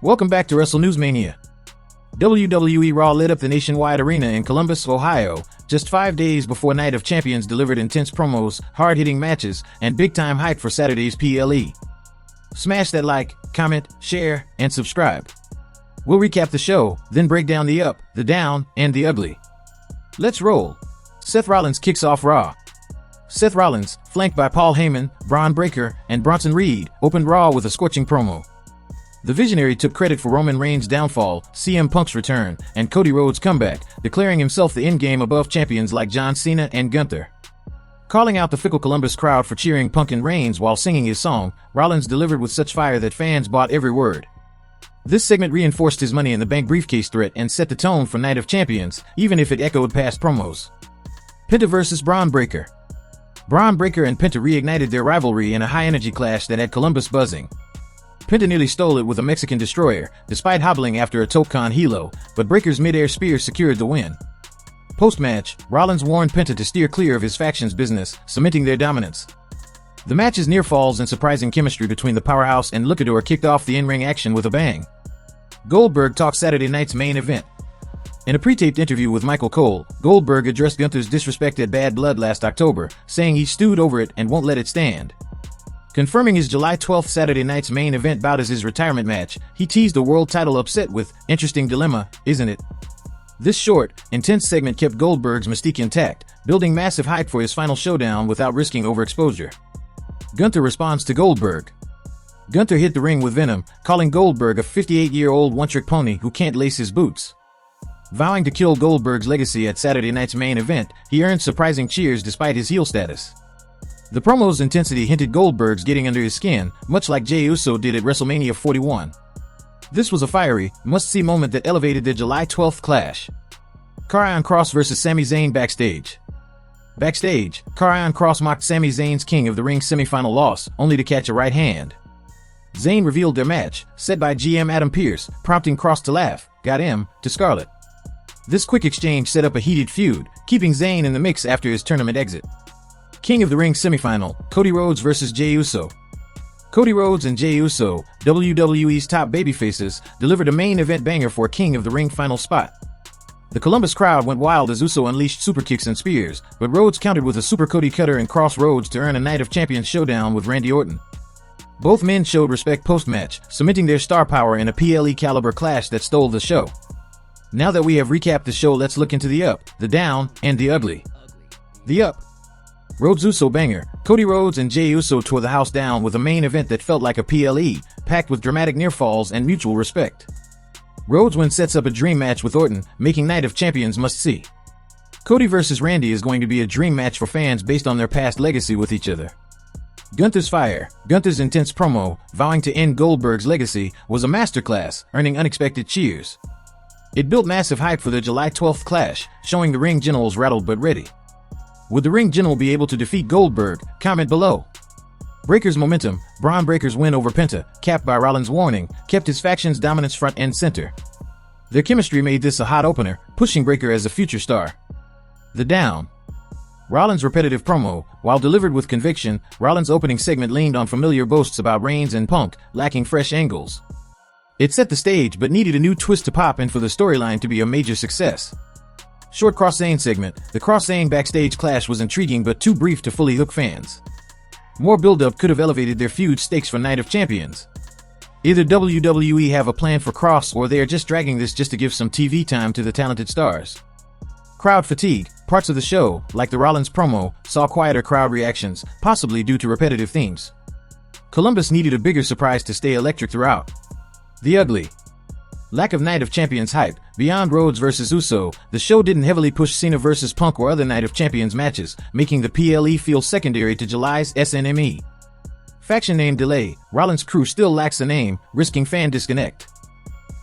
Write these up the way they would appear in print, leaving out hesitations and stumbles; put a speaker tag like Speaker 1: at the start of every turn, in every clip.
Speaker 1: Welcome back to Wrestle Newsmania. WWE Raw lit up the nationwide arena in Columbus, Ohio, just 5 days before Night of Champions delivered intense promos, hard-hitting matches, and big-time hype for Saturday's PLE. Smash that like, comment, share, and subscribe. We'll recap the show, then break down the up, the down, and the ugly. Let's roll. Seth Rollins kicks off Raw. Seth Rollins, flanked by Paul Heyman, Bron Breakker, and Bronson Reed, opened Raw with a scorching promo. The Visionary took credit for Roman Reigns' downfall, CM Punk's return, and Cody Rhodes' comeback, declaring himself the endgame above champions like John Cena and Gunther. Calling out the fickle Columbus crowd for cheering Punk and Reigns while singing his song, Rollins delivered with such fire that fans bought every word. This segment reinforced his Money in the Bank briefcase threat and set the tone for Night of Champions, even if it echoed past promos. Penta vs. Bron Breakker. Bron Breakker and Penta reignited their rivalry in a high-energy clash that had Columbus buzzing. Penta nearly stole it with a Mexican destroyer, despite hobbling after a Topcon helo, but Breakker's mid-air spear secured the win. Post-match, Rollins warned Penta to steer clear of his faction's business, cementing their dominance. The match's near falls and surprising chemistry between the powerhouse and Luchador kicked off the in-ring action with a bang. Goldberg talked Saturday night's main event. In a pre-taped interview with Michael Cole, Goldberg addressed Gunther's disrespect at Bad Blood last October, saying he stewed over it and won't let it stand. Confirming his July 12th Saturday night's main event bout as his retirement match, he teased a world title upset with, "Interesting dilemma, isn't it?" This short, intense segment kept Goldberg's mystique intact, building massive hype for his final showdown without risking overexposure. Gunther responds to Goldberg. Gunther hit the ring with venom, calling Goldberg a 58-year-old one-trick pony who can't lace his boots. Vowing to kill Goldberg's legacy at Saturday night's main event, he earned surprising cheers despite his heel status. The promo's intensity hinted Goldberg's getting under his skin, much like Jey Uso did at WrestleMania 41. This was a fiery, must-see moment that elevated their July 12th clash. Karrion Kross vs. Sami Zayn backstage. Backstage, Karrion Kross mocked Sami Zayn's King of the Ring semifinal loss, only to catch a right hand. Zayn revealed their match, set by GM Adam Pearce, prompting Kross to laugh, got him, to Scarlet. This quick exchange set up a heated feud, keeping Zayn in the mix after his tournament exit. King of the Ring semifinal, Cody Rhodes vs. Jey Uso. Cody Rhodes and Jey Uso, WWE's top babyfaces, delivered a main event banger for a King of the Ring final spot. The Columbus crowd went wild as Uso unleashed super kicks and spears, but Rhodes countered with a Super Cody Cutter and Kross Rhodes to earn a Night of Champions showdown with Randy Orton. Both men showed respect post-match, cementing their star power in a PLE caliber clash that stole the show. Now that we have recapped the show, let's look into the up, the down, and the ugly. The up. Rhodes-Uso Banger, Cody Rhodes and Jey Uso tore the house down with a main event that felt like a PLE, packed with dramatic near-falls and mutual respect. Rhodes' win sets up a dream match with Orton, making Night of Champions must-see. Cody vs. Randy is going to be a dream match for fans based on their past legacy with each other. Gunther's fire, Gunther's intense promo, vowing to end Goldberg's legacy, was a masterclass, earning unexpected cheers. It built massive hype for the July 12th clash, showing the ring generals rattled but ready. Would the ring general be able to defeat Goldberg? Comment below. Breakker's momentum, Bron Breakker's win over Penta, capped by Rollins' warning, kept his faction's dominance front and center. Their chemistry made this a hot opener, pushing Breakker as a future star. The down. Rollins' repetitive promo, while delivered with conviction, Rollins' opening segment leaned on familiar boasts about Reigns and Punk, lacking fresh angles. It set the stage but needed a new twist to pop and for the storyline to be a major success. Short Kross-Zayn segment, the Kross-Zayn backstage clash was intriguing but too brief to fully hook fans. More build-up could have elevated their feud stakes for Night of Champions. Either WWE have a plan for Kross or they are just dragging this just to give some TV time to the talented stars. Crowd fatigue, parts of the show, like the Rollins promo, saw quieter crowd reactions, possibly due to repetitive themes. Columbus needed a bigger surprise to stay electric throughout. The ugly. Lack of Night of Champions hype. Beyond Rhodes vs. Uso, the show didn't heavily push Cena vs. Punk or other Night of Champions matches, making the PLE feel secondary to July's SNME. Faction name delay, Rollins' crew still lacks a name, risking fan disconnect.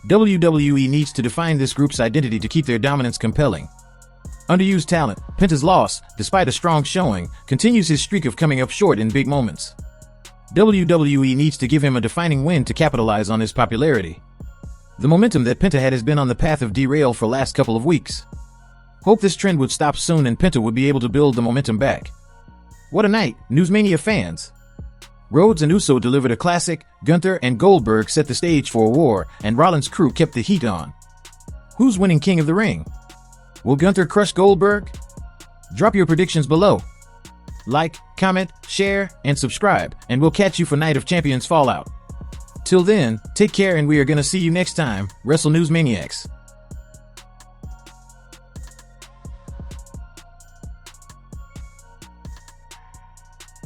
Speaker 1: WWE needs to define this group's identity to keep their dominance compelling. Underused talent, Penta's loss, despite a strong showing, continues his streak of coming up short in big moments. WWE needs to give him a defining win to capitalize on his popularity. The momentum that Penta had has been on the path of derail for last couple of weeks. Hope this trend would stop soon and Penta would be able to build the momentum back. What a night, Newsmania fans! Rhodes and Uso delivered a classic, Gunther and Goldberg set the stage for a war, and Rollins' crew kept the heat on. Who's winning King of the Ring? Will Gunther crush Goldberg? Drop your predictions below. Like, comment, share, and subscribe, and we'll catch you for Night of Champions Fallout. Till then, take care and we are gonna see you next time, Wrestle News Maniacs.